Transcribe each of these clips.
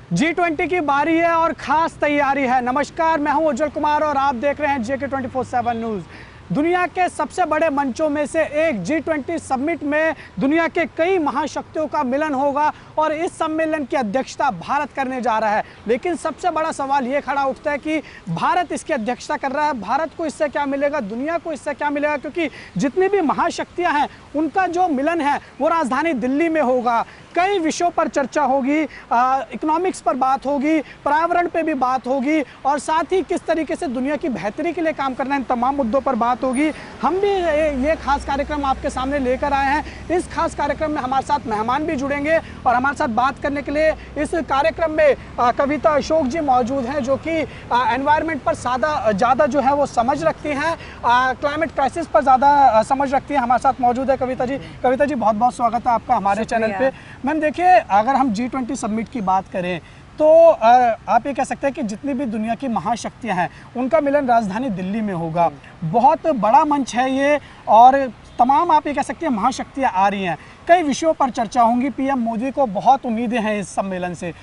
G20 की बारी है और खास तैयारी है। नमस्कार, मैं हूं उज्जवल कुमार और आप देख रहे हैं JK 24/7 न्यूज़। दुनिया के सबसे बड़े मंचों में से एक G20 समिट में दुनिया के कई महाशक्तियों का मिलन होगा और इस सम्मेलन की अध्यक्षता भारत करने जा रहा है। लेकिन सबसे बड़ा सवाल ये खड़ा उठता है कि भारत इसकी अध्यक्षता कर रहा है, भारत को इससे क्या मिलेगा, दुनिया को इससे क्या मिलेगा, क्योंकि जितनी भी महाशक्तियां हैं उनका जो मिलन है वो राजधानी दिल्ली में होगा। कई विषयों पर चर्चा होगी, इकोनॉमिक्स पर बात होगी, पर्यावरण पे भी बात होगी और साथ ही किस तरीके से दुनिया की बेहतरी के लिए काम करना है, इन तमाम मुद्दों पर बात होगी। हम भी ये खास कार्यक्रम आपके सामने लेकर आए हैं। इस खास कार्यक्रम में हमारे साथ मेहमान भी जुड़ेंगे और हमारे साथ बात करने के लिए इस कार्यक्रम में कविता अशोक जी मौजूद हैं, जो कि एनवायरनमेंट पर ज़्यादा जो है वो समझ रखती हैं, क्लाइमेट क्राइसिस पर ज़्यादा समझ रखती हैं। हमारे साथ मौजूद है कविता जी। कविता जी, बहुत बहुत स्वागत है आपका हमारे चैनल पे। मैम देखिए, अगर हम G20 समिट की बात करें तो आप ये कह सकते हैं कि जितनी भी दुनिया की महाशक्तियां हैं उनका मिलन राजधानी दिल्ली में होगा। बहुत बड़ा मंच है ये और तमाम आप ये कह सकते हैं महाशक्तियां आ रही हैं। कई विषयों पर चर्चा होंगी। पीएम मोदी को बहुत उम्मीदें हैं इस सम्मेलन से।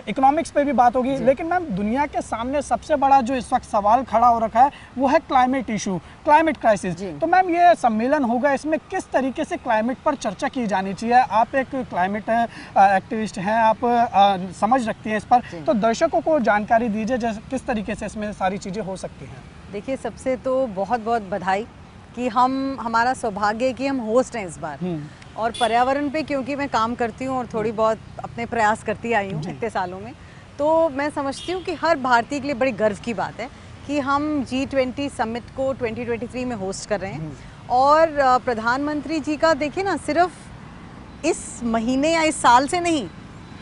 इकोनॉमिक्स पे भी बात होगी, लेकिन मैम दुनिया के सामने सबसे बड़ा जो इस वक्त सवाल खड़ा हो रखा है वो है क्लाइमेट इशू, क्लाइमेट क्राइसिस। तो मैम ये सम्मेलन होगा, इसमें किस तरीके से क्लाइमेट पर चर्चा की जानी चाहिए? आप एक क्लाइमेट एक्टिविस्ट हैं, आप समझ रखती हैं इस पर, तो दर्शकों को जानकारी दीजिए किस तरीके से इसमें सारी चीज़ें हो सकती हैं। देखिए, सबसे तो बहुत बहुत बधाई कि हमारा सौभाग्य है कि हम होस्ट हैं इस बार। और पर्यावरण पे क्योंकि मैं काम करती हूँ और थोड़ी बहुत अपने प्रयास करती आई हूँ इतने सालों में, तो मैं समझती हूँ कि हर भारतीय के लिए बड़ी गर्व की बात है कि हम G20 समिट को 2023 में होस्ट कर रहे हैं। और प्रधानमंत्री जी का देखिए ना, सिर्फ इस महीने या इस साल से नहीं,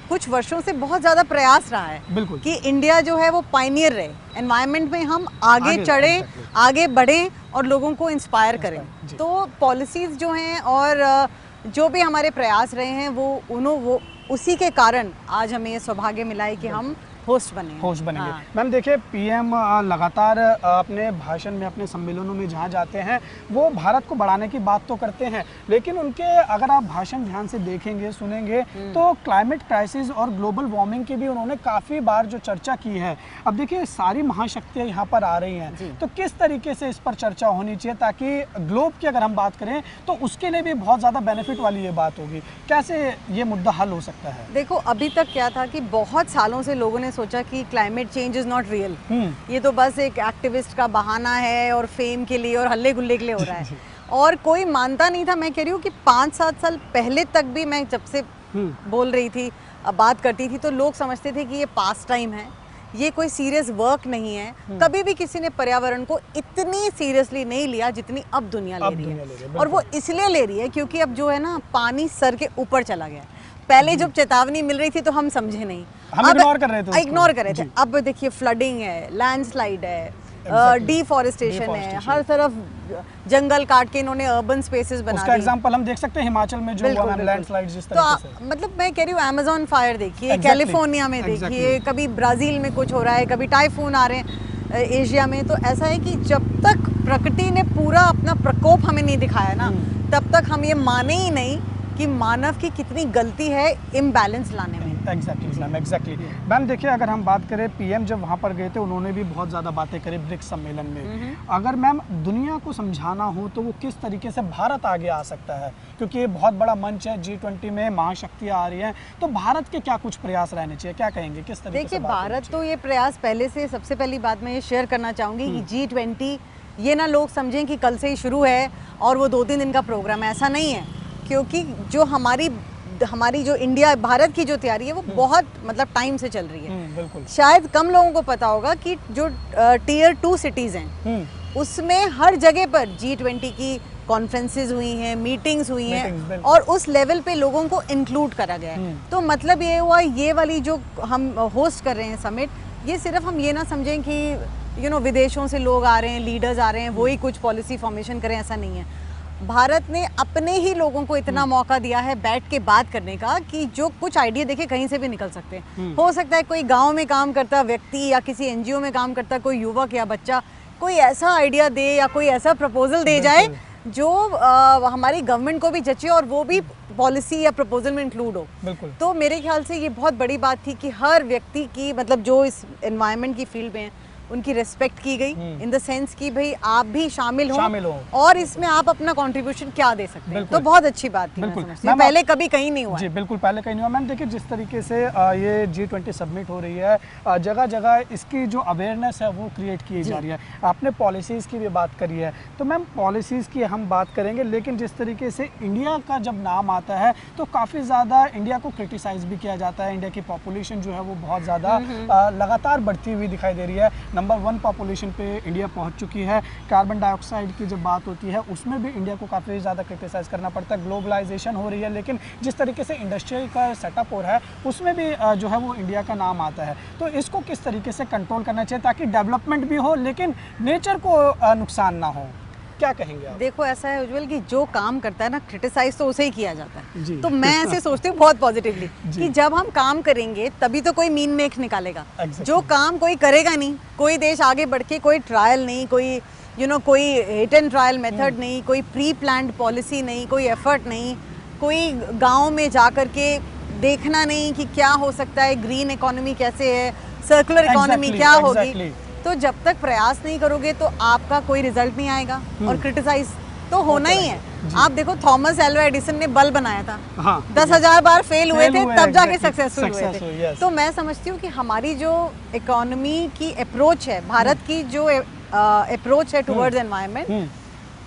कुछ वर्षों से बहुत ज़्यादा प्रयास रहा है कि इंडिया जो है वो पायनियर रहे, एनवायरनमेंट में हम आगे चढ़ें, आगे बढ़ें और लोगों को इंस्पायर करें। तो पॉलिसीज़ जो हैं और जो भी हमारे प्रयास रहे हैं वो उसी के कारण आज हमें ये सौभाग्य मिला है कि हम होस्ट बनेंगे। हाँ। मैम देखिए, पीएम लगातार अपने भाषण में, अपने सम्मेलनों में जहाँ जाते हैं वो भारत को बढ़ाने की बात तो करते हैं, लेकिन उनके अगर आप भाषण ध्यान से देखेंगे, सुनेंगे तो क्लाइमेट क्राइसिस और ग्लोबल वार्मिंग की भी उन्होंने काफ़ी बार जो चर्चा की है। अब देखिए, सारी महाशक्तियाँ यहाँ पर आ रही हैं, तो किस तरीके से इस पर चर्चा होनी चाहिए ताकि ग्लोब की अगर हम बात करें तो उसके लिए भी बहुत ज़्यादा बेनिफिट वाली ये बात होगी। कैसे ये मुद्दा हल हो सकता है? देखो, अभी तक क्या था कि बहुत सालों से लोगों ने सोचा कि climate change is not real, ये तो बस एक एक्टिविस्ट का बहाना है और फेम के लिए और हल्ले गुल्ले के लिए हो रहा है। और कोई मानता नहीं था। मैं कह रही हूँ कि 5-7 साल पहले तक भी मैं जब से बोल रही थी, बात करती थी, तो लोग समझते थे कि ये पास टाइम है, ये कोई सीरियस वर्क नहीं है। कभी भी किसी ने पर्यावरण को इतनी सीरियसली नहीं लिया जितनी अब दुनिया ले रही है। और वो इसलिए ले रही है क्योंकि अब जो है ना, पानी सर के ऊपर चला गया। पहले जब चेतावनी मिल रही थी तो हम समझे नहीं, हम इग्नोर कर रहे थे। अब देखिए, फ्लडिंग है, लैंडस्लाइड है, डिफॉरेस्टेशन है, हर तरफ जंगल काट के इन्होंने अर्बन स्पेसेस बना दिए। उसका एग्जांपल हम देख सकते हैं हिमाचल में जो हुआ लैंडस्लाइड जिस तरीके से। मतलब मैं कह रही हूँ, अमेज़न फायर देखिए, कैलिफोर्निया में देखिए, कभी ब्राजील में कुछ हो रहा है, कभी टाइफून आ रहे हैं एशिया में। तो ऐसा है कि जब तक प्रकृति ने पूरा अपना प्रकोप हमें नहीं दिखाया ना, तब तक हम ये माने ही नहीं कि मानव की कितनी गलती है इम्बैलेंस लाने में। एग्जैक्टली मैम देखिए, अगर हम बात करें, पीएम जब वहाँ पर गए थे उन्होंने भी बहुत ज़्यादा बातें करी ब्रिक्स सम्मेलन में। अगर मैम दुनिया को समझाना हो तो वो किस तरीके से भारत आगे आ सकता है, क्योंकि ये बहुत बड़ा मंच है, G20 में महाशक्तियाँ आ रही हैं, तो भारत के क्या कुछ प्रयास रहने चाहिए, क्या कहेंगे, किस तरीके से? देखिए, भारत तो ये प्रयास पहले से, सबसे पहली बात मैं ये शेयर करना चाहूँगी कि G20 ये ना लोग समझें कि कल से ही शुरू है और वो 2-3 दिन का प्रोग्राम है, ऐसा नहीं है। क्योंकि जो हमारी जो इंडिया, भारत की जो तैयारी है वो बहुत मतलब टाइम से चल रही है। शायद कम लोगों को पता होगा कि जो Tier 2 सिटीज़ हैं उसमें हर जगह पर G20 की कॉन्फ्रेंसेज हुई हैं, मीटिंग्स हुई हैं और उस लेवल पे लोगों को इंक्लूड करा गया है। तो मतलब ये हुआ, ये वाली जो हम होस्ट कर रहे हैं समिट, ये सिर्फ हम ये ना समझें कि विदेशों से लोग आ रहे हैं, लीडर्स आ रहे हैं, वही कुछ पॉलिसी फॉर्मेशन करें, ऐसा नहीं है। भारत ने अपने ही लोगों को इतना मौका दिया है बैठ के बात करने का कि जो कुछ आइडिया देखे कहीं से भी निकल सकते हैं। हो सकता है कोई गांव में काम करता व्यक्ति या किसी एनजीओ में काम करता कोई युवक या बच्चा कोई ऐसा आइडिया दे या कोई ऐसा प्रपोजल दे जाए जो हमारी गवर्नमेंट को भी जचे और वो भी पॉलिसी या प्रपोजल में इंक्लूड हो। बिल्कुल। तो मेरे ख्याल से ये बहुत बड़ी बात थी कि हर व्यक्ति की, मतलब जो इस एनवायरनमेंट की फील्ड में हैं, उनकी रिस्पेक्ट की गई, इन द सेंस कि भाई आप भी शामिल हो और इसमें आप अपना कंट्रीब्यूशन क्या दे सकते हैं। तो बहुत अच्छी बात थी, मैं समझती हूं। पहले कभी कहीं नहीं हुआ। जी बिल्कुल, पहले कहीं नहीं हुआ मैम। देखिए जिस तरीके से ये G20 सबमिट हो रही है, जगह जगह इसकी जो अवेयरनेस है वो क्रिएट की जा रही है। आपने पॉलिसीज़ की भी बात करी है, तो मैम पॉलिसीज़ की हम बात करेंगे, लेकिन जिस तरीके से इंडिया का जब नाम आता है तो काफ़ी ज़्यादा इंडिया को क्रिटिसाइज भी किया जाता है। इंडिया की पॉपुलेशन जो है वो बहुत ज़्यादा लगातार बढ़ती हुई दिखाई दे रही है। नंबर 1 पॉपुलेशन पे इंडिया पहुंच चुकी है। कार्बन डाइऑक्साइड की जब बात होती है उसमें भी इंडिया को काफ़ी ज़्यादा क्रिटिसाइज करना पड़ता है। ग्लोबलाइजेशन हो रही है, लेकिन जिस तरीके से इंडस्ट्रियल का सेटअप हो रहा है उसमें भी जो है वो इंडिया का नाम आता है। तो इसको किस तरीके से कंट्रोल करना चाहिए ताकि डेवलपमेंट भी हो लेकिन नेचर को नुकसान ना हो, क्या कहेंगे आप? देखो ऐसा है उज्जवल कि जो काम करता है ना, क्रिटिसाइज तो उसे ही किया जाता है। तो मैं ऐसे सोचती हूँ बहुत पॉजिटिवली कि जब हम काम करेंगे तभी तो कोई मीन मेक निकालेगा। जो काम कोई करेगा नहीं, कोई देश आगे बढ़ के कोई ट्रायल नहीं, कोई कोई हिट एंड ट्रायल मेथड नहीं, कोई प्री प्लान्ड पॉलिसी नहीं, कोई एफर्ट नहीं, कोई गाँव में जा कर के देखना नहीं कि क्या हो सकता है, ग्रीन इकोनॉमी कैसे है, सर्कुलर इकोनॉमी क्या होगी। तो जब तक प्रयास नहीं करोगे तो आपका कोई रिजल्ट नहीं आएगा और क्रिटिसाइज तो होना ही है। आप देखो थॉमस एल्वा एडिसन ने बल्ब बनाया था, 10,000 बार फेल हुए थे तब जाके सक्सेसफुल हुए थे। तो मैं समझती हूँ कि हमारी जो इकोनॉमी की अप्रोच है, भारत की जो अप्रोच है टुवर्ड्स एनवायरनमेंट,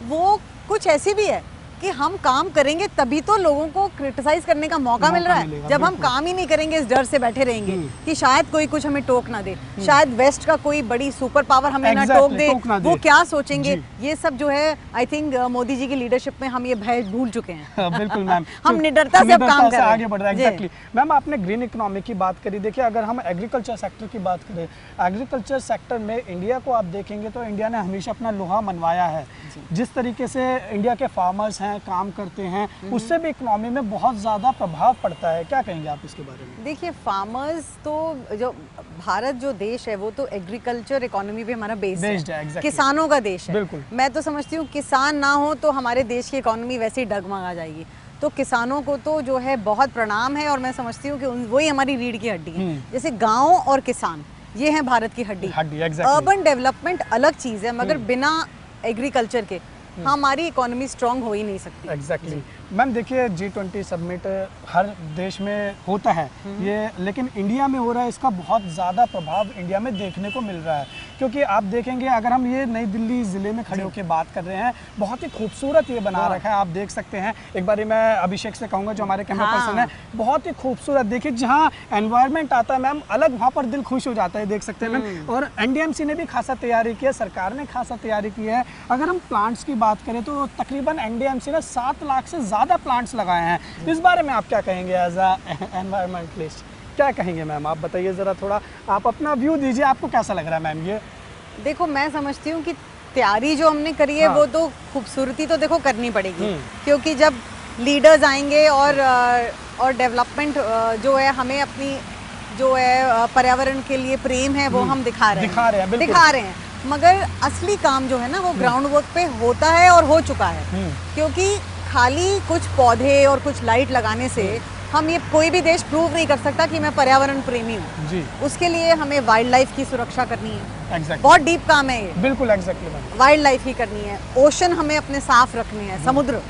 वो कुछ ऐसी भी है कि हम काम करेंगे तभी तो लोगों को क्रिटिसाइज करने का मौका मिल रहा है। जब हम काम ही नहीं करेंगे, इस डर से बैठे रहेंगे कि शायद कोई कुछ हमें टोक ना दे, शायद वेस्ट का कोई बड़ी सुपर पावर हमें ना टोक दे, वो क्या सोचेंगे, ये सब जो है आई थिंक मोदी जी की लीडरशिप में हम ये भय भूल चुके हैं। बिल्कुल मैम। हम निडरता से अब काम कर रहे हैं, आगे बढ़ रहे हैं। एग्जैक्टली मैम, आपने ग्रीन इकोनॉमी की बात करी। देखिए अगर हम एग्रीकल्चर सेक्टर की बात करें, एग्रीकल्चर सेक्टर में इंडिया को आप देखेंगे तो इंडिया ने हमेशा अपना लोहा मनवाया है। जिस तरीके से इंडिया के फार्मर्स हैं, काम करते हैं, उससे भी इकोनॉमी में बहुत ज़्यादा प्रभाव पड़ता है। क्या कहेंगे आप इसके बारे में? देखिए फार्मर्स तो, जो भारत जो देश है वो तो एग्रीकल्चर इकोनॉमी पे हमारा बेस्ड है, exactly. किसानों का देश है। बिल्कुल। मैं तो समझती हूँ किसान ना हो तो हमारे देश की इकोनॉमी वैसे ही डगमगा जाएगी। तो किसानों को तो जो है बहुत प्रणाम है और मैं समझती हूँ कि वही हमारी रीढ़ की हड्डी है। जैसे गाँव और किसान, ये है भारत की हड्डी। अर्बन डेवलपमेंट अलग चीज़ है, मगर बिना एग्रीकल्चर के हमारी इकोनॉमी स्ट्रांग हो ही नहीं सकती। एग्जैक्टली मैम, देखिए G20 सबमिट हर देश में होता है ये, लेकिन इंडिया में हो रहा है, इसका बहुत ज़्यादा प्रभाव इंडिया में देखने को मिल रहा है। क्योंकि आप देखेंगे अगर हम ये नई दिल्ली ज़िले में खड़े होकर बात कर रहे हैं, बहुत ही खूबसूरत ये बना रखा है, आप देख सकते हैं। एक बार मैं अभिषेक से कहूँगा जो हमारे कैमरा पर्सन है, बहुत ही खूबसूरत। देखिए जहाँ एनवायरनमेंट आता है मैम, अलग वहाँ पर दिल खुश हो जाता है, देख सकते हैं मैम। और NDMC ने भी खासा तैयारी की है, सरकार ने खासा तैयारी की है। अगर हम प्लांट्स की बात करें तो तकरीबन NDMC ने 7 लाख से ज़्यादा प्लांट्स लगाए हैं। इस बारे में आप क्या कहेंगे एज अ एनवायरमेंटलिस्ट, क्या कहेंगे मैम? आप बताइए ज़रा, थोड़ा आप अपना व्यू दीजिए, आपको कैसा लग रहा है मैम? ये देखो मैं समझती हूँ कि तैयारी जो हमने करी है वो तो खूबसूरती तो देखो करनी पड़ेगी, क्योंकि जब लीडर्स आएंगे और डेवलपमेंट जो है, हमें अपनी जो है पर्यावरण के लिए प्रेम है वो हम दिखा रहे हैं, मगर असली काम जो है ना वो ग्राउंड वर्क पे होता है और हो चुका है। क्योंकि खाली कुछ पौधे और कुछ लाइट लगाने से हम ये कोई भी देश प्रूव नहीं कर सकता कि मैं पर्यावरण प्रेमी हूँ। उसके लिए हमें वाइल्ड लाइफ की सुरक्षा करनी है। बहुत डीप काम है ये। बिल्कुल वाइल्ड लाइफ ही करनी है। ओशन हमें अपने साफ रखने हैं, समुद्र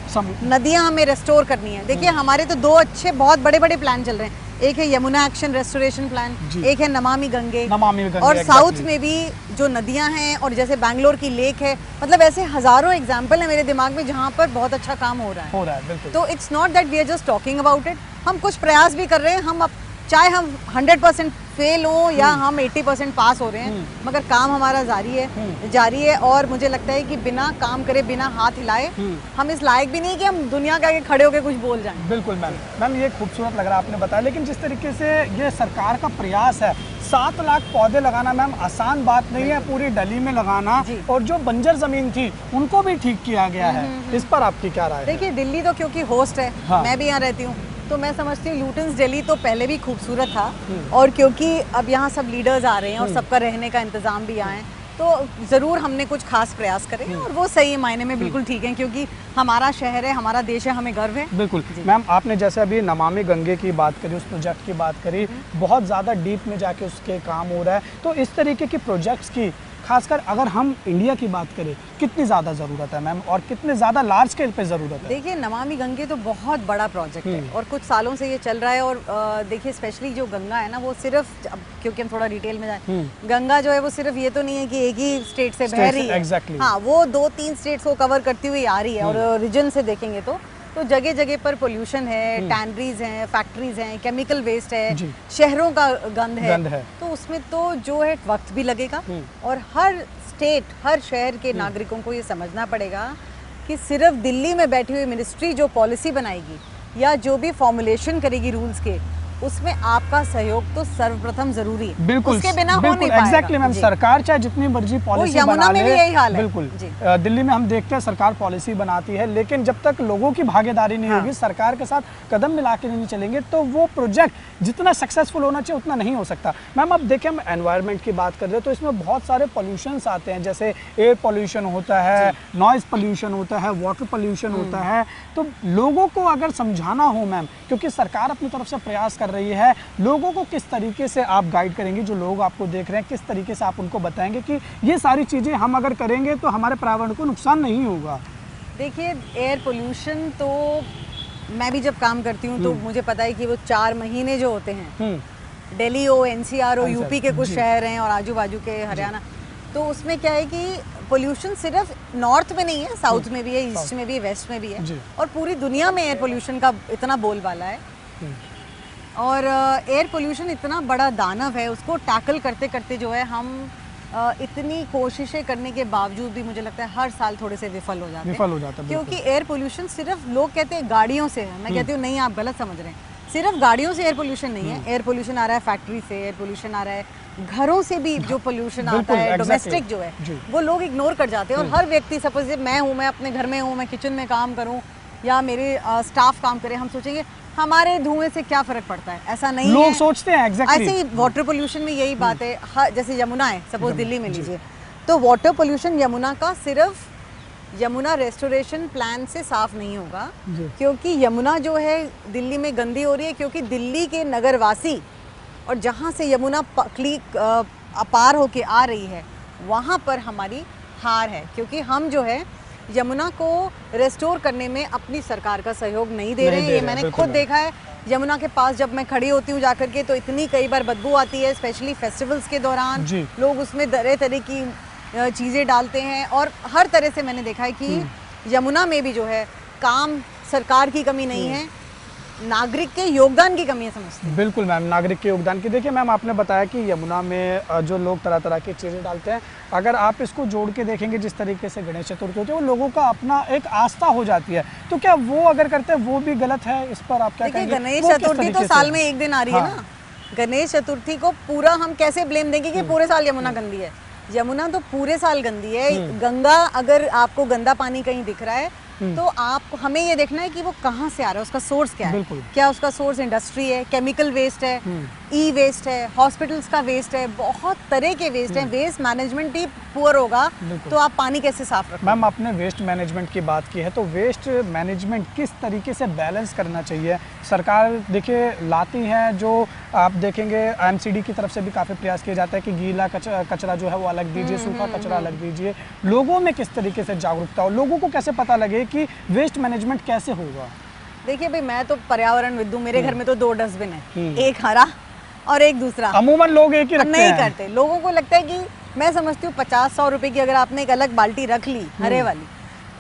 नदियाँ हमें रेस्टोर करनी है। देखिए हमारे तो 2 अच्छे बहुत बड़े बड़े प्लान चल रहे हैं, एक है यमुना एक्शन रेस्टोरेशन प्लान, एक है नमामि गंगे। और साउथ में भी जो नदियां हैं और जैसे बैंगलोर की लेक है, मतलब ऐसे हजारों एग्जाम्पल है मेरे दिमाग में जहां पर बहुत अच्छा काम हो रहा है। बिल्कुल। तो it's not that we are just talking about it, हम कुछ प्रयास भी कर रहे हैं। हम चाहे हम 100% फेल हो या हम 80% पास हो रहे हैं, मगर काम हमारा जारी है। और मुझे लगता है कि बिना काम करे, बिना हाथ हिलाए, हम इस लायक भी नहीं कि हम दुनिया के आगे खड़े होकर कुछ बोल जाएं। बिल्कुल मैम, ये खूबसूरत लग रहा है आपने बताया। लेकिन जिस तरीके से ये सरकार का प्रयास है, 7 लाख पौधे लगाना मैम आसान बात नहीं है, पूरी दिल्ली में लगाना, और जो बंजर जमीन थी उनको भी ठीक किया गया है। इस पर आपकी क्या राय है? देखिए दिल्ली तो क्योंकि होस्ट है, मैं भी यहाँ रहती हूँ, तो मैं समझती हूँ ल्यूटन्स दिल्ली तो पहले भी खूबसूरत था, और क्योंकि अब यहाँ सब लीडर्स आ रहे हैं और सबका रहने का इंतजाम भी यहाँ है, तो ज़रूर हमने कुछ खास प्रयास करे और वो सही मायने में बिल्कुल ठीक है, क्योंकि हमारा शहर है, हमारा देश है, हमें गर्व है। बिल्कुल मैम, आपने जैसे अभी नमामि गंगे की बात करी, उस प्रोजेक्ट की बात करी, बहुत ज़्यादा डीप में जाके उसके काम हो रहा है, तो इस तरीके की प्रोजेक्ट्स की खासकर अगर हम इंडिया की बात करें कितनी ज़्यादा ज़रूरत है मैम, और कितने ज़्यादा लार्ज स्केल पे ज़रूरत है? देखिए, नमामि गंगे तो बहुत बड़ा प्रोजेक्ट है और कुछ सालों से ये चल रहा है। और देखिए, स्पेशली जो गंगा है ना, वो सिर्फ, अब क्योंकि हम थोड़ा डिटेल में जाए, गंगा जो है वो सिर्फ ये तो नहीं है कि एक ही स्टेट से बह रही है। exactly. हाँ, वो 2-3 स्टेट्स को कवर करती हुई आ रही है। और रीजन से देखेंगे तो जगह जगह पर पोल्यूशन है, टैनरीज हैं, फैक्ट्रीज हैं, केमिकल वेस्ट है, शहरों का गंद है। तो उसमें तो जो है वक्त भी लगेगा, और हर स्टेट, हर शहर के नागरिकों को ये समझना पड़ेगा कि सिर्फ दिल्ली में बैठी हुई मिनिस्ट्री जो पॉलिसी बनाएगी या जो भी फॉर्मुलेशन करेगी रूल्स के, उसमें आपका सहयोग तो सर्वप्रथम जरूरी है। बिल्कुल, उसके बिना हो नहीं पाएगा। एग्जैक्टली मैम, सरकार चाहे जितनी मर्जी पॉलिसी बना ले, भी यही हाल है। बिल्कुल दिल्ली में हम देखते हैं सरकार पॉलिसी बनाती है, लेकिन जब तक लोगों की भागीदारी नहीं होगी, सरकार के साथ कदम मिला के नहीं चलेंगे, तो वो प्रोजेक्ट जितना सक्सेसफुल होना चाहिए उतना नहीं हो सकता। मैम, अब देखिए, हम एनवायरनमेंट की बात कर रहे हैं तो इसमें बहुत सारे पॉल्यूशंस आते हैं, जैसे एयर पॉल्यूशन होता है, नॉइज पॉल्यूशन होता है, वाटर पॉल्यूशन होता है। तो लोगों को अगर समझाना हो मैम, क्योंकि सरकार अपनी तरफ से प्रयास कर रही है, लोगों को किस तरीके से आप गाइड करेंगे? जो लोग आपको देख रहे हैं, किस तरीके से आप उनको बताएंगे कि ये सारी चीज़ें हम अगर करेंगे तो हमारे पर्यावरण को नुकसान नहीं होगा? देखिए, एयर पोल्यूशन तो मैं भी जब काम करती हूँ तो मुझे पता है कि वो 4 महीने जो होते हैं, दिल्ली हो, एनसीआर हो, यूपी के कुछ शहर हैं और आजू बाजू के हरियाणा, तो उसमें क्या है कि पोल्यूशन सिर्फ नॉर्थ में नहीं है, साउथ में भी है, ईस्ट में भी है, वेस्ट में भी है, और पूरी दुनिया में एयर पोल्यूशन का इतना बोलबाला है। और एयर पोल्यूशन इतना बड़ा दानव है, उसको टैकल करते करते जो है हम इतनी कोशिशें करने के बावजूद भी मुझे लगता है हर साल थोड़े से विफल हो जाते हैं। क्योंकि एयर पोल्यूशन सिर्फ, लोग कहते हैं गाड़ियों से है, मैं कहती हूँ नहीं, आप गलत समझ रहे हैं। सिर्फ गाड़ियों से एयर पोल्यूशन नहीं है, एयर पोल्यूशन आ रहा है फैक्ट्री से, एयर पोल्यूशन आ रहा है घरों से भी, जो पोल्यूशन आता है डोमेस्टिक जो है, वो लोग इग्नोर कर जाते हैं। और हर व्यक्ति, सपोज मैं हूँ, मैं अपने घर में हूँ, मैं किचन में काम करूँ या मेरे स्टाफ काम करे, हम सोचेंगे हमारे धुएं से क्या फर्क पड़ता है, ऐसा नहीं लोग है। सोचते हैं एग्जैक्टली। ऐसे ही वाटर पोल्यूशन में यही बात है। जैसे यमुना है, सपोज दिल्ली में लीजिए, तो वाटर पोल्यूशन यमुना का सिर्फ यमुना रेस्टोरेशन प्लान से साफ नहीं होगा, क्योंकि यमुना जो है दिल्ली में गंदी हो रही है, क्योंकि दिल्ली के नगरवासी और जहाँ से यमुना पार होके आ रही है, वहाँ पर हमारी हार है, क्योंकि हम जो है यमुना को रेस्टोर करने में अपनी सरकार का सहयोग नहीं दे रहे हैं। ये मैंने खुद देखा है। यमुना के पास जब मैं खड़ी होती हूँ जाकर के, तो इतनी कई बार बदबू आती है, स्पेशली फेस्टिवल्स के दौरान लोग उसमें तरह तरह की चीज़ें डालते हैं। और हर तरह से मैंने देखा है कि यमुना में भी जो है काम, सरकार की कमी नहीं है, नागरिक के योगदान की कमी है, समझते हैं। बिल्कुल मैम, नागरिक के योगदान की। देखिए मैम, आपने बताया कि यमुना में जो लोग तरह तरह की चीज़ें डालते हैं, अगर आप इसको जोड़ के देखेंगे, जिस तरीके से गणेश चतुर्थी होती है, वो लोगों का अपना एक आस्था हो जाती है, तो क्या वो अगर करते हैं वो भी गलत है? इस पर आप क्या कहेंगे? गणेश चतुर्थी तो साल में एक दिन आ रही है ना। गणेश चतुर्थी को पूरा हम कैसे ब्लेम देंगे कि पूरे साल यमुना गंदी है? यमुना तो पूरे साल गंदी है। गंगा, अगर आपको गंदा पानी कहीं दिख रहा है, तो आपको, हमें ये देखना है कि वो कहाँ से आ रहा है, उसका सोर्स क्या है। क्या उसका सोर्स इंडस्ट्री है, केमिकल वेस्ट है, ई वेस्ट है, हॉस्पिटल्स का वेस्ट है, बहुत तरह के वेस्ट हैं। वेस्ट मैनेजमेंट ही पुअर होगा तो आप पानी कैसे साफ रखोगे? मैम, आपने वेस्ट मैनेजमेंट की बात की है, तो वेस्ट मैनेजमेंट किस तरीके से बैलेंस करना चाहिए? सरकार देखिए लाती है, जो आप देखेंगे एमसीडी की तरफ से भी काफ़ी प्रयास किया जाता है कि गीला कचरा जो है वो अलग दीजिए, सूखा कचरा अलग दीजिए। लोगों में किस तरीके से जागरूकता हो? लोगों को कैसे पता लगे कि वेस्ट मैनेजमेंट कैसे होगा? देखिए भाई, मैं तो पर्यावरण विद हूं, मेरे घर में तो 2 डस्टबिन है, एक हरा और एक दूसरा। अमूमन लोग एक ही रखते नहीं करते। लोगों को लगता है कि, मैं समझती हूँ 50-100 रुपए की अगर आपने एक अलग बाल्टी रख ली हरे वाली,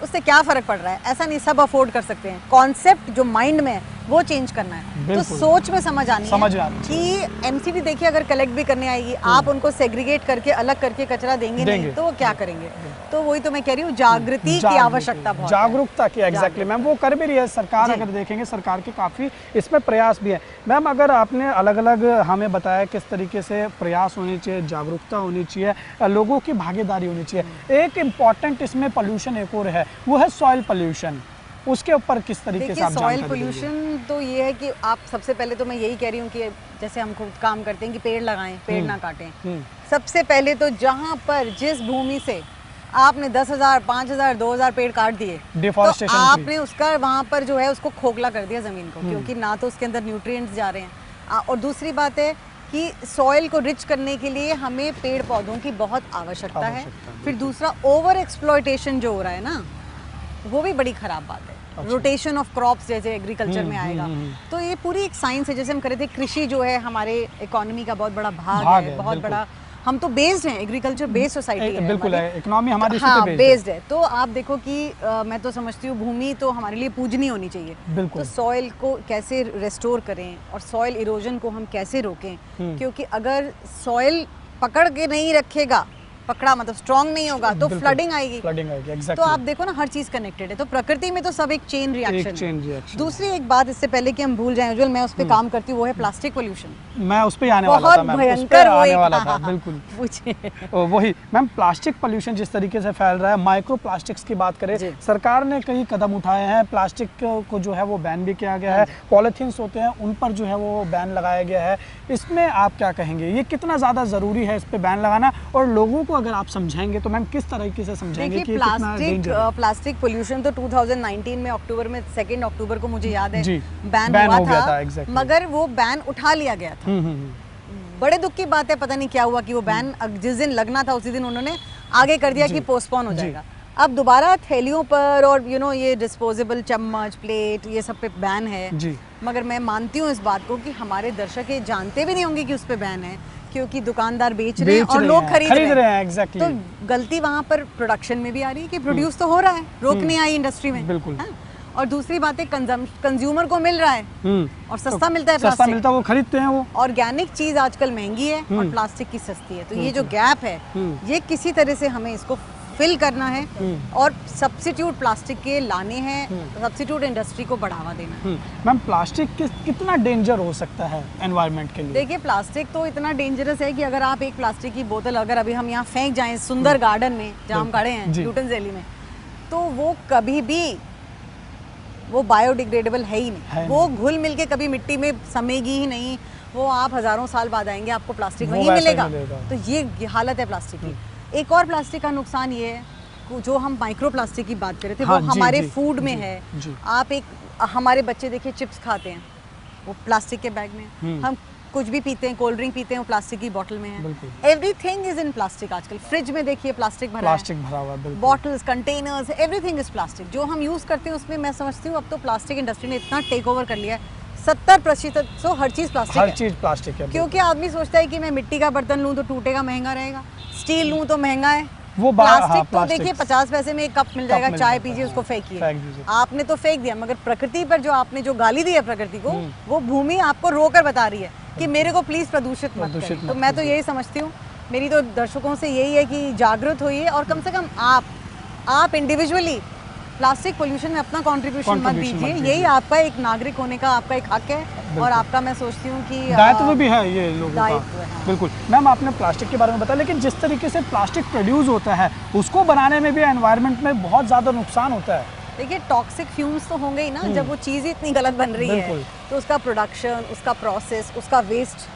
उससे क्या फर्क पड़ रहा है? ऐसा नहीं, सब अफोर्ड कर सकते हैं। कॉन्सेप्ट जो माइंड में है वो चेंज करना है, तो सोच में समझ आनी है कि एमसीडी देखिए अगर कलेक्ट भी करने आएगी, आप उनको सेग्रीगेट करके अलग करके कचरा देंगे नहीं, तो वो क्या करेंगे? तो वही तो मैं कह रही हूँ, जागृति की आवश्यकता बहुत है। जागरूकता की, एग्जैक्टली मैम, वो कर भी रही है सरकार। अगर देखेंगे सरकार के काफ़ी इसमें प्रयास भी है। मैम, अगर आपने अलग अलग हमें बताया किस तरीके से प्रयास होने चाहिए, जागरूकता होनी चाहिए, लोगों की भागीदारी होनी चाहिए। एक इम्पॉर्टेंट इसमें पोल्यूशन एक और है, वो है सॉइल पोल्यूशन। उसके ऊपर किस तरीके से आप सॉइल पोल्यूशन तो ये है कि आप सबसे पहले तो मैं यही कह रही हूँ कि जैसे हम खुद काम करते हैं कि पेड़ लगाएं, पेड़ ना काटें। सबसे पहले तो जहाँ पर जिस भूमि से आपने 10,000, 5,000, 2,000 पेड़ काट दिए, तो आपने उसका वहाँ पर जो है उसको खोखला कर दिया ज़मीन को, क्योंकि ना तो उसके अंदर न्यूट्रिएंट्स जा रहे हैं। और दूसरी बात है कि सॉइल को रिच करने के लिए हमें पेड़ पौधों की बहुत आवश्यकता है। फिर दूसरा, ओवर एक्सप्लॉयटेशन जो हो रहा है ना, वो भी बड़ी ख़राब बात है। रोटेशन ऑफ क्रॉप्स जैसे एग्रीकल्चर में आएगा, तो ये पूरी एक साइंस है। जैसे हम कर रहे थे, कृषि जो है हमारे इकोनॉमी का बहुत बड़ा भाग है, बहुत बड़ा। हम तो बेस्ड हैं, एग्रीकल्चर बेस्ड सोसाइटी है, बिल्कुल है, इकोनॉमी हमारी हाँ बेस्ड है। तो आप देखो कि मैं तो समझती हूँ भूमि तो हमारे लिए पूजनीय होनी चाहिए। तो सॉइल को कैसे रेस्टोर करें और सॉइल इरोजन को हम कैसे रोकें, क्योंकि अगर सॉइल पकड़ के नहीं रखेगा, पकड़ा मतलब स्ट्रॉन्ग नहीं होगा, तो फ्लडिंग आएगी। exactly. तो आप देखो ना, हर चीज कनेक्टेड है। तो प्रकृति में तो सब एक चेन रिएक्शन है। दूसरी एक बात, इससे पहले कि हम भूल जाएं उज्जवल, मैं उस पे काम करती हूँ, वो है प्लास्टिक पोल्यूशन। मैं उस पे आने वाला था, बहुत भयंकर आने वाला था, बिल्कुल पूछिए। वही मैम, प्लास्टिक पोल्यूशन जिस तरीके से फैल रहा है, माइक्रो प्लास्टिक्स की बात करें, सरकार ने कई कदम उठाए हैं। प्लास्टिक को जो है वो बैन भी किया गया है, पॉलीथीन्स होते हैं उन पर जो है वो बैन लगाया गया है। इसमें आप क्या कहेंगे, ये कितना ज़्यादा ज़रूरी है इस पे बैन लगाना, और लोगों को अगर आप समझाएंगे तो मैम किस तरीके से समझाएंगे कि प्लास्टिक पोल्यूशन तो 2019 में अक्टूबर में 2 अक्टूबर को मुझे याद है बैन हुआ था, मगर वो बैन उठा लिया गया था। बड़े दुख की बात है, पता नहीं क्या हुआ कि वो बैन जिस दिन लगना था उसी दिन उन्होंने आगे कर दिया कि पोस्टपोन हो जाएगा। अब दोबारा थैलियों पर और ये डिस्पोजेबल चम्मच, प्लेट, ये सब पे बैन है। मगर मैं मानती हूँ इस बात को कि हमारे दर्शक ये जानते भी नहीं होंगे कि उस पे बैन है, क्योंकि दुकानदार बेच रहे हैं और लोग खरीद रहे हैं। एग्जैक्टली। तो गलती वहाँ पर प्रोडक्शन में भी आ रही है कि प्रोड्यूस तो हो रहा है, रोक नहीं आई इंडस्ट्री में। बिल्कुल। और दूसरी बात है, कंज्यूमर को मिल रहा है और सस्ता मिलता है, सस्ता मिलता है, वो खरीदते हैं। वो ऑर्गेनिक चीज आजकल महंगी है और प्लास्टिक की सस्ती है। तो ये जो गैप है, ये किसी तरह से हमें इसको फिल करना है और सब्स्टिट्यूट प्लास्टिक के लाने हैं, सब्स्टिट्यूट इंडस्ट्री को बढ़ावा देना है। मैम, प्लास्टिक कितना डेंजर हो सकता है एनवायरनमेंट के लिए? देखिए, प्लास्टिक तो इतना डेंजरस है कि अगर आप एक प्लास्टिक की बोतल अगर अभी हम यहाँ फेंक जाएं सुंदर गार्डन में जहाँ हम खड़े हैं न्यूटन वैली में, तो वो कभी भी वो बायोडिग्रेडेबल है ही नहीं। वो घुल मिल के कभी मिट्टी में समेगी ही नहीं। वो आप हजारों साल बाद आएंगे, आपको प्लास्टिक वहीं मिलेगा। तो ये हालत है प्लास्टिक की। एक और प्लास्टिक का नुकसान ये है, जो हम माइक्रो प्लास्टिक की बात कर रहे थे, वो हमारे फूड में है। आप हमारे बच्चे देखिए चिप्स खाते हैं, वो प्लास्टिक के बैग में। हम कुछ भी पीते हैं, कोल्ड ड्रिंक पीते हैं, वो प्लास्टिक की बोतल में है। Everything is in plastic. आजकल फ्रिज में देखिए प्लास्टिक भरा हुआ है, bottles, containers, everything is plastic. जो हम यूज करते हैं उसमें मैं समझती हूँ अब तो प्लास्टिक इंडस्ट्री ने इतना टेक ओवर कर लिया है, 70% तो हर चीज प्लास्टिक है। क्योंकि आदमी सोचता है कि मैं मिट्टी का बर्तन लूँ तो टूटेगा, महंगा रहेगा, स्टील लूँ तो महंगा है। वो प्लास्टिक तो देखिए 50 पैसे में एक कप मिल जाएगा, चाय पीजिए, उसको फेंकिए। आपने तो फेंक दिया, मगर प्रकृति पर जो आपने जो गाली दी है प्रकृति को, वो भूमि आपको रोकर बता रही है कि मेरे को प्लीज प्रदूषित मत करें। तो मैं तो यही समझती हूँ, मेरी तो दर्शकों से यही है कि जागरूक होइए और कम से कम आप इंडिविजुअली प्लास्टिक पोल्यूशन में अपना कंट्रीब्यूशन मत दीजिए। यही आपका एक नागरिक होने का आपका एक हक है और आपका, मैं सोचती हूँ कि दायित्व भी है ये लोगों का। बिल्कुल। मैम, आपने प्लास्टिक के बारे में बताया, लेकिन जिस तरीके से प्लास्टिक प्रोड्यूस होता है उसको बनाने में भी एनवायरनमेंट में बहुत ज़्यादा नुकसान होता है। देखिए, टॉक्सिक फ्यूम्स तो होंगे ही ना, जब वो चीज़ ही इतनी गलत बन रही है, तो उसका प्रोडक्शन, उसका प्रोसेस, उसका वेस्ट,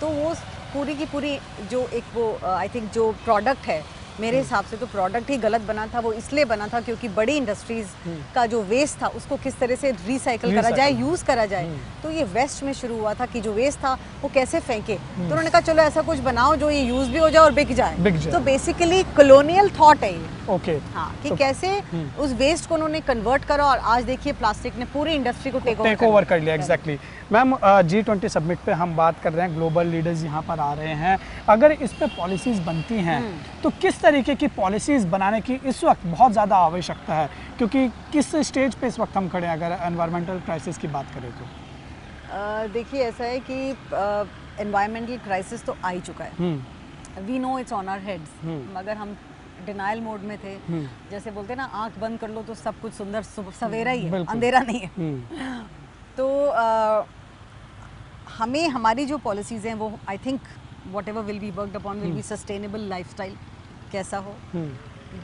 तो वो पूरी की पूरी जो एक वो आई थिंक जो प्रोडक्ट है, मेरे हिसाब से तो प्रोडक्ट ही गलत बना था। वो इसलिए बना था क्योंकि बड़ी इंडस्ट्रीज का जो वेस्ट था उसको किस तरह से रिसाइकल करा जाए, यूज करा जाए। तो ये वेस्ट में शुरू हुआ था कि जो वेस्ट था वो कैसे फेंके। तो उन्होंने कहा चलो ऐसा कुछ बनाओ जो ये यूज भी हो जाए और बिक जाए। तो बेसिकली कॉलोनियल थॉट है ये। हाँ, कि कैसे उस वेस्ट को उन्होंने कन्वर्ट करा और आज देखिए प्लास्टिक ने पूरी इंडस्ट्री को टेक ओवर कर लिया। एग्जैक्टली। मैम, G20 समिट पे हम बात कर रहे हैं, ग्लोबल लीडर्स यहाँ पर आ रहे हैं। अगर इस पे पॉलिसीज़ बनती हैं तो किस तरीके की पॉलिसीज़ बनाने की इस वक्त बहुत ज़्यादा आवश्यकता है, क्योंकि किस स्टेज पे इस वक्त हम खड़े हैं अगर एनवायरमेंटल क्राइसिस की बात करें तो? देखिए, ऐसा है कि एनवायरमेंटल क्राइसिस तो आ ही चुका है। We know it's on our heads, मगर हम डिनाइल मोड में थे। जैसे बोलते हैं ना, आंख बंद कर लो तो सब कुछ सुंदर सवेरा ही है, अंधेरा नहीं है। तो हमें हमारी जो पॉलिसीज़ हैं वो I think what ever will be worked upon will be sustainable lifestyle कैसा हो,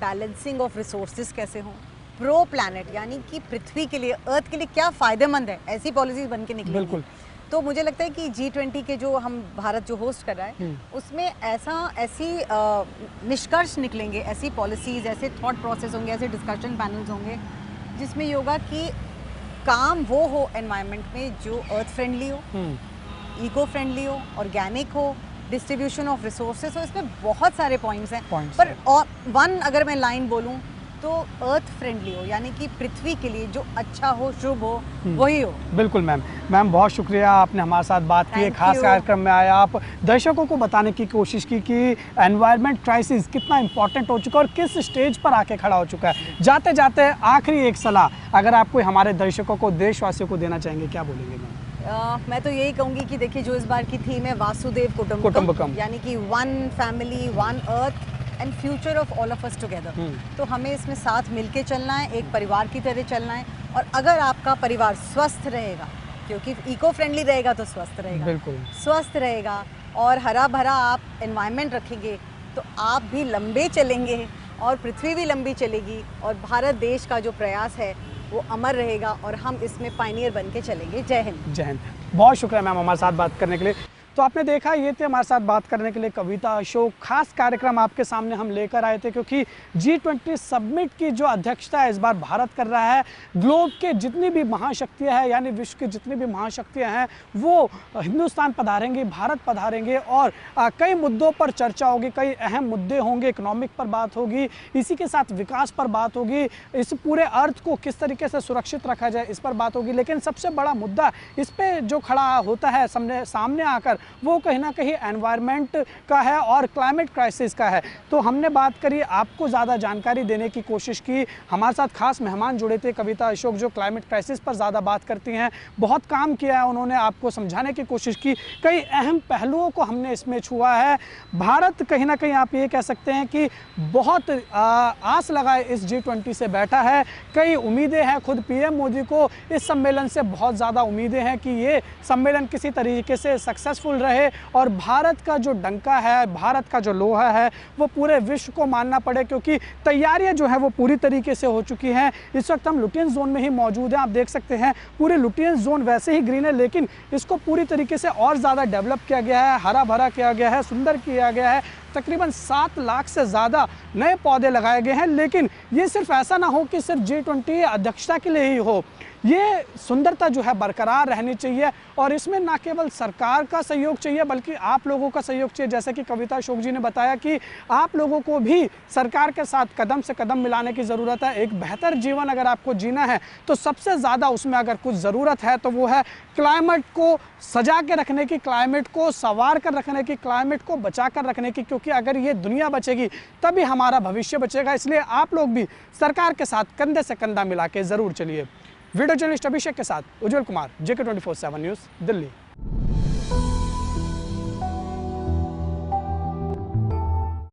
बैलेंसिंग ऑफ रिसोर्सेज कैसे हो, प्रो प्लैनेट यानी कि पृथ्वी के लिए, अर्थ के लिए क्या फ़ायदेमंद है, ऐसी पॉलिसीज बन के निकलेंगी। बिल्कुल। तो मुझे लगता है कि G20 के जो हम भारत जो होस्ट कर रहा है उसमें ऐसी निष्कर्ष निकलेंगे, ऐसी पॉलिसीज़, ऐसे थॉट प्रोसेस होंगे, ऐसे डिस्कशन पैनल्स होंगे जिसमें योगा की काम वो हो एनवायरनमेंट में जो अर्थ फ्रेंडली हो, इको फ्रेंडली हो, ऑर्गेनिक हो, डिस्ट्रीब्यूशन ऑफ रिसोर्सेज हो। इसमें बहुत सारे पॉइंट्स हैं पर और वन अगर मैं लाइन बोलूँ तो अर्थ फ्रेंडली हो, यानी कि पृथ्वी के लिए जो अच्छा हो, शुभ हो, वही हो। बिल्कुल मैम। मैम बहुत शुक्रिया, आपने हमारे साथ बात की, एक खास कार्यक्रम में आया, आप दर्शकों को बताने की कोशिश की कि एनवायरनमेंट क्राइसिस कितना इंपॉर्टेंट हो चुका है और किस स्टेज पर आके खड़ा हो चुका है। जाते जाते आखिरी एक सलाह अगर आप कोई हमारे दर्शकों को, देशवासियों को देना चाहेंगे, क्या बोलेंगे मैम? मैं तो यही कहूँगी कि देखिए, जो इस बार की थीम है वासुदेव कुटुंबकम, यानी कि one family, one earth and future of all of us together. तो हमें इसमें साथ मिलके चलना है, एक परिवार की तरह चलना है। और अगर आपका परिवार स्वस्थ रहेगा, क्योंकि इको फ्रेंडली रहेगा तो स्वस्थ रहेगा, बिल्कुल स्वस्थ रहेगा और हरा भरा आप एनवायरनमेंट रखेंगे तो आप भी लंबे चलेंगे और पृथ्वी भी लंबी चलेगी और भारत देश का जो प्रयास है वो अमर रहेगा और हम इसमें पायनियर बन के चलेंगे। जय हिंद। जय हिंद। बहुत शुक्रिया मैम हमारे साथ बात करने के लिए। तो आपने देखा, ये थे हमारे साथ बात करने के लिए कविता अशोक। खास कार्यक्रम आपके सामने हम लेकर आए थे क्योंकि G20 समिट की जो अध्यक्षता इस बार भारत कर रहा है। ग्लोब के जितनी भी महाशक्तियां हैं, यानी विश्व की जितनी भी महाशक्तियां हैं, वो हिंदुस्तान पधारेंगे, भारत पधारेंगे और कई मुद्दों पर चर्चा होगी, कई अहम मुद्दे होंगे। इकोनॉमिक पर बात होगी, इसी के साथ विकास पर बात होगी, इस पूरे अर्थ को किस तरीके से सुरक्षित रखा जाए इस पर बात होगी। लेकिन सबसे बड़ा मुद्दा इस पर जो खड़ा होता है सामने आकर, वो कहीं ना कहीं एनवायरनमेंट का है और क्लाइमेट क्राइसिस का है। तो हमने बात करी, आपको ज़्यादा जानकारी देने की कोशिश की। हमारे साथ खास मेहमान जुड़े थे कविता अशोक, जो क्लाइमेट क्राइसिस पर ज़्यादा बात करती हैं, बहुत काम किया है उन्होंने, आपको समझाने की कोशिश की। कई अहम पहलुओं को हमने इसमें छुआ है। भारत कहीं ना कहीं आप ये कह सकते हैं कि बहुत आस लगाए इस G20 से बैठा है। कई उम्मीदें हैं, खुद PM मोदी को इस सम्मेलन से बहुत ज़्यादा उम्मीदें हैं कि ये सम्मेलन किसी तरीके से सक्सेसफुल रहे और भारत का जो डंका है, भारत का जो लोहा है, वो पूरे विश्व को मानना पड़े, क्योंकि तैयारियां जो है वो पूरी तरीके से हो चुकी हैं। इस वक्त हम लुटियन जोन में ही मौजूद हैं। आप देख सकते हैं पूरे लुटियन जोन वैसे ही ग्रीन है, लेकिन इसको पूरी तरीके से और ज़्यादा डेवलप किया गया है, हरा भरा किया गया है, सुंदर किया गया है। तकरीबन 7 लाख से ज़्यादा नए पौधे लगाए गए हैं। लेकिन ये सिर्फ ऐसा ना हो कि सिर्फ G20 अध्यक्षता के लिए ही हो, ये सुंदरता जो है बरकरार रहनी चाहिए और इसमें ना केवल सरकार का सहयोग चाहिए बल्कि आप लोगों का सहयोग चाहिए। जैसे कि कविता अशोक जी ने बताया कि आप लोगों को भी सरकार के साथ कदम से कदम मिलाने की ज़रूरत है। एक बेहतर जीवन अगर आपको जीना है तो सबसे ज़्यादा उसमें अगर कुछ ज़रूरत है तो वो है क्लाइमेट को सजा के रखने की, क्लाइमेट को संवार कर रखने की, क्लाइमेट को बचा कर रखने की, क्योंकि अगर ये दुनिया बचेगी तभी हमारा भविष्य बचेगा। इसलिए आप लोग भी सरकार के साथ कंधे से कंधा मिला के ज़रूर चलिए। वीडियो जर्नलिस्ट अभिषेक के साथ उज्जवल कुमार, JK24/7 न्यूज़, दिल्ली।